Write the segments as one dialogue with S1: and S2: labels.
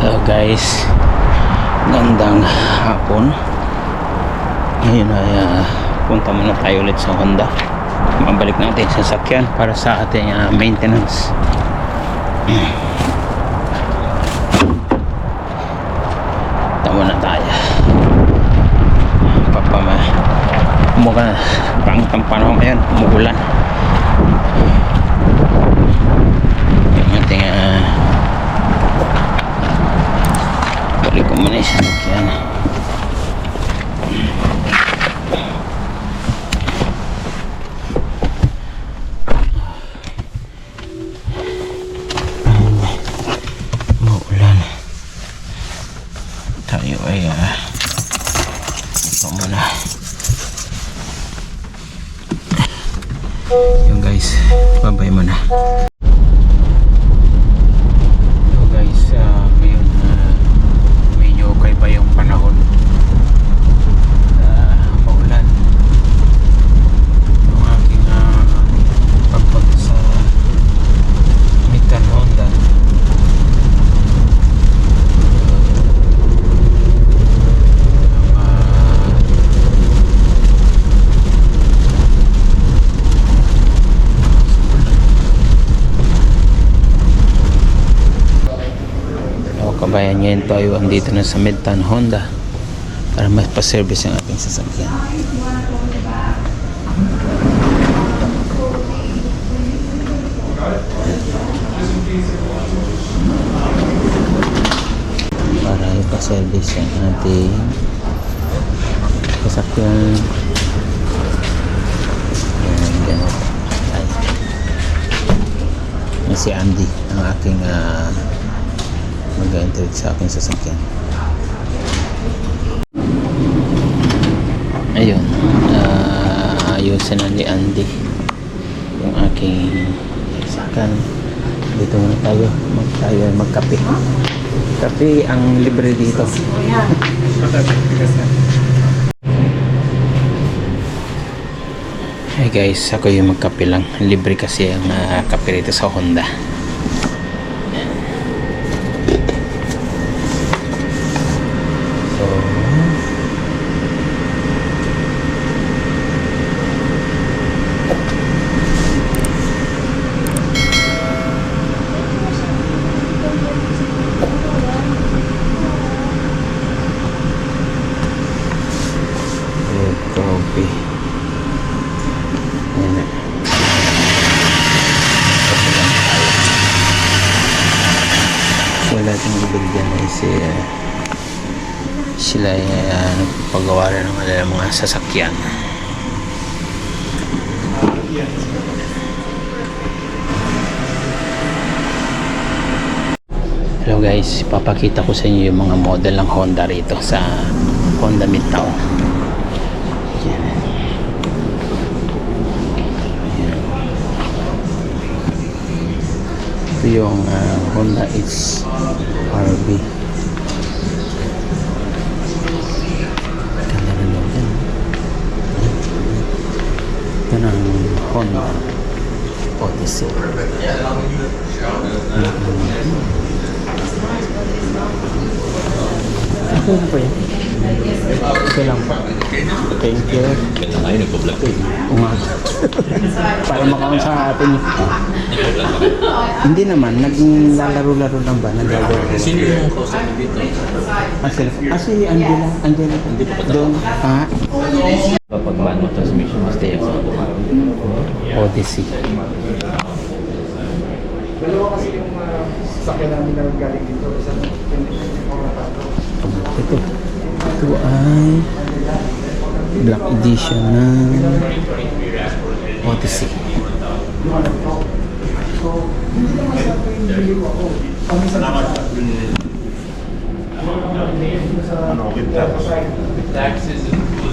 S1: Guys, gandang hapon. Ngayon ay punta muna tayo ulit sa Honda. Mabalik natin sa sasakyan para sa ating maintenance. Tama na tayo. Mukhang pangtang panahon ngayon, umuulan. Yung ating balik ko muna yung sasakyan. Umuulan. Tayo ay ito muna. Yung guys, babay muna. So guys, ngayon medyo okay pa yung panahon. Maulan. Yung aking pagpunta sa Midtown Honda. Kabayan ngayon tayo andito na sa Midtown Honda para magpa-service ang ating sasakyan. Para ipa-service ang ating sasakyan. Ayan, ganun. Ay. Si Andy ang aking mag-enter sa aking sasakyan. Ayun, ayusin na ni Andy yung aking sasakyan. Dito muna tayo magkape. Kape ang libre dito. Hey guys, ako yung magkape lang. Libre kasi ang kape dito sa Honda. Coffee. Ayan na. So lahat ng ibig dyan ay sila ay nagpapagawa rin ng mga sasakyan. Hello guys, papakita ko sa inyo yung mga model ng Honda rito sa Honda Midtown. Ito yung Honda HRV. Ganda na lang din. Ito na ang Honda Odyssey. Ito lang po yan. Ito lang po. Thank you. Para makaon sa atin. Hindi naman, naglalaro-laro lang ba? Naglalaro.
S2: Sino yung kausap mo dito?
S1: Si Angela. Doon.
S2: Kapag manual transmission, mas tayo sa
S1: Odyssey.
S3: Dalawa kasi yung sakyan namin na galing dito. Isang
S1: Ito ay Black Edition ng Odyssey.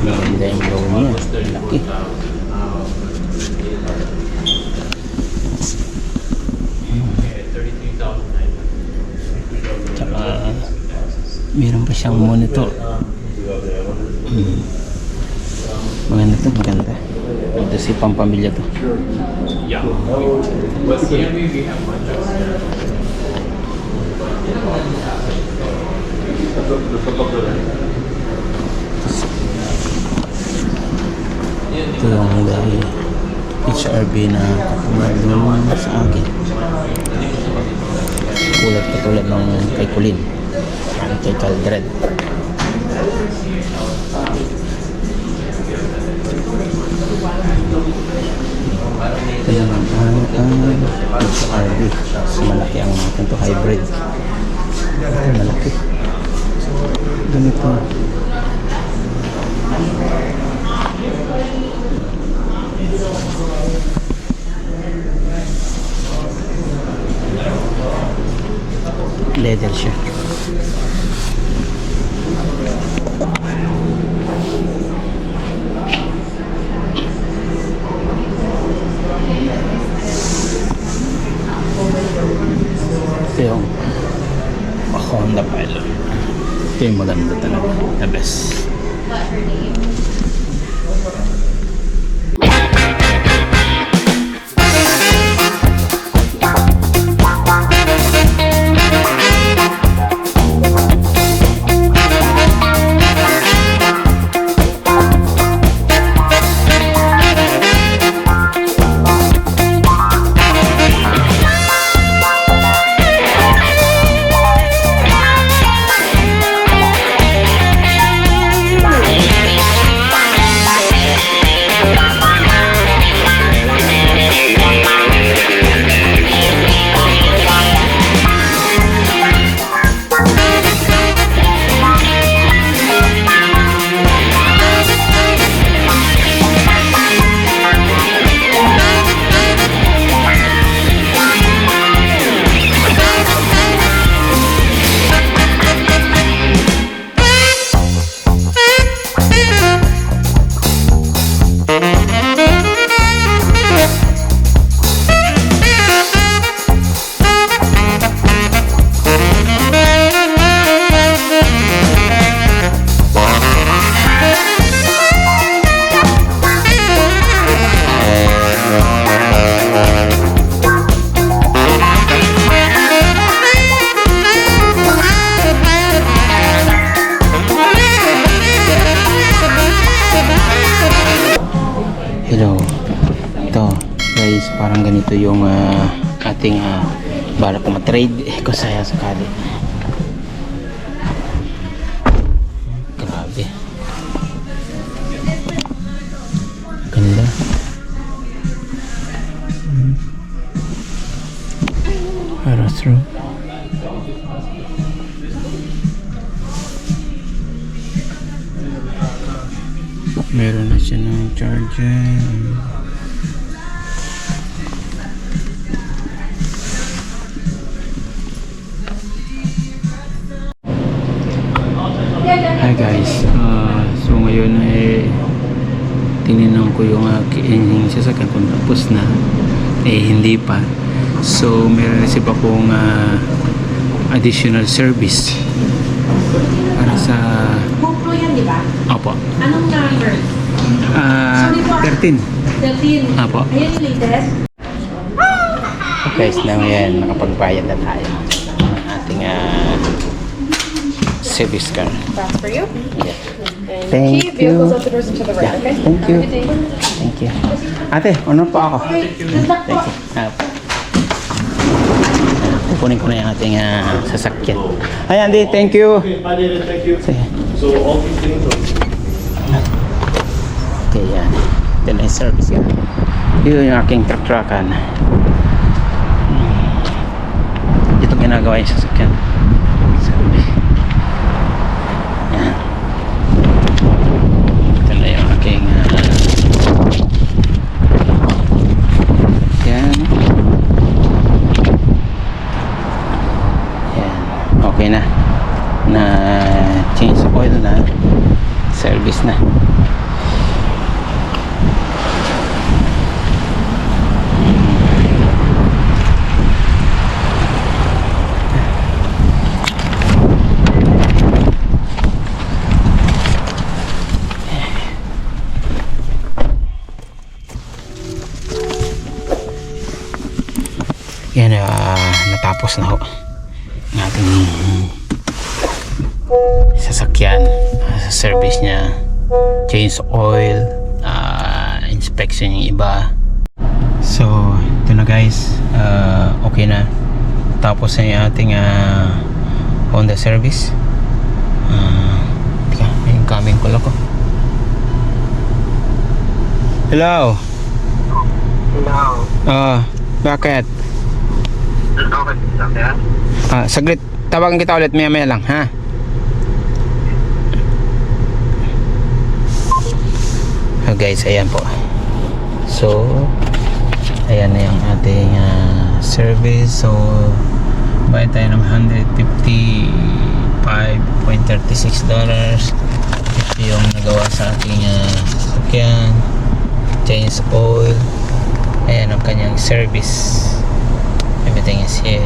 S1: Maganda yung low niya. Laki. Tsaka meron pa siyang monitor. Maganda to, maganda. Ito si pampamilya to.
S2: Yeah. What's the we have one
S1: Ito yung dahil HRB na doon sa akin. Kulad katulad ng kay Colin at kay Caldred. Ito naman ang HRB. Mas malaki ang natin to, hybrid. Ito malaki. Ganito. Leather siya. Ito yung Honda Pilot. Ito yung maganda talaga. The best. Hello. Ito guys, parang ganito yung ating balak ko ma-trade ko saya sakali. Grabe. Ganda. Para through. Meron na siya ng charger. Hi guys, so ngayon ay tininan ko yung aking sasakyan kung tapos na, hindi pa. So meron receive akong additional service para sa
S4: GoPro yan, di ba?
S1: Opo.
S4: Anong number?
S1: 13.
S4: 13.
S1: Apo.
S4: Ayan yung latest.
S1: Guys, na yan, nakapagbayad na tayo ng ating service car.
S5: That's for you.
S1: Yeah. Thank
S5: Key vehicles
S1: you.
S5: out the doors and to the right,
S1: Yeah,
S5: okay?
S1: thank you.
S5: Have a good day.
S1: Thank you. Ate, ano po ako? Thank you. Kukunin ko na yung ating sasakyan. Ay, Andy, thank you.
S3: Thank you.
S1: Sige.
S3: So all these things are...
S1: Okay, yan. Ito na yung service yan. Ito yung aking truck-truckan. Ito ginagawa yung sasakyan. Sabi. Yan. Ito na yung aking yan. Yan. Okay na. Na change oil na. Service na. Yan, natapos na ho ang ating sasakyan, sa service niya, change oil, inspection yung iba. So ito na guys, okay na, tapos na yung ating Honda service. Tika, may incoming call ako. Hello. Bakit? Saglit, tawagan kita ulit maya lang, ha? Guys, ayan po. So, ayan na yung ating service. So, bayad tayo ng $155.36. Ito yung nagawa sa ating sasakyan. Change oil. Ayan ang kanyang service. Everything is here.